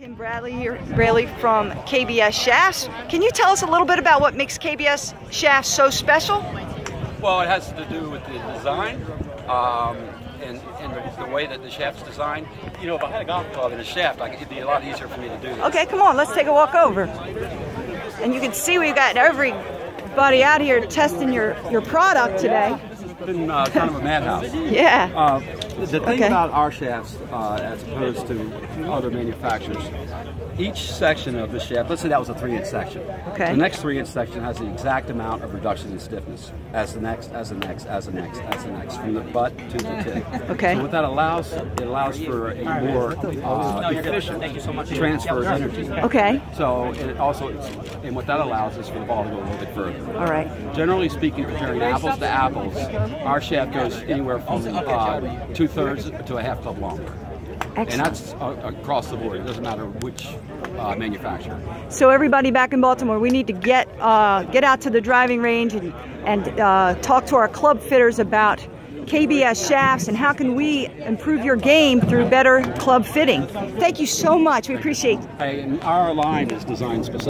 Kim Bradley here, from KBS Shafts. Can you tell us a little bit about what makes KBS Shafts so special? Well, it has to do with the design and the way that the shaft's designed. You know, if I had a golf club and a shaft, it'd be a lot easier for me to do this. Okay, come on, let's take a walk over. And you can see we've got everybody out here testing your product today. It's been kind of a madhouse. Yeah. The thing about our shafts, as opposed to other manufacturers, each section of the shaft, let's say that was a 3-inch section. Okay. The next 3-inch section has the exact amount of reduction in stiffness as the next, from the butt to the tip. Okay. So what that allows, it allows for a more efficient transfer of energy. Okay. So it also, and what that allows is for the ball to go a little bit further. All right. Generally speaking, comparing apples to apples, our shaft goes anywhere from 2/3 to a half club longer. Excellent. And that's across the board. It doesn't matter which manufacturer. So everybody back in Baltimore, we need to get out to the driving range and talk to our club fitters about KBS Shafts and how can we improve your game through better club fitting. Thank you so much. We appreciate it. And our line is designed specifically.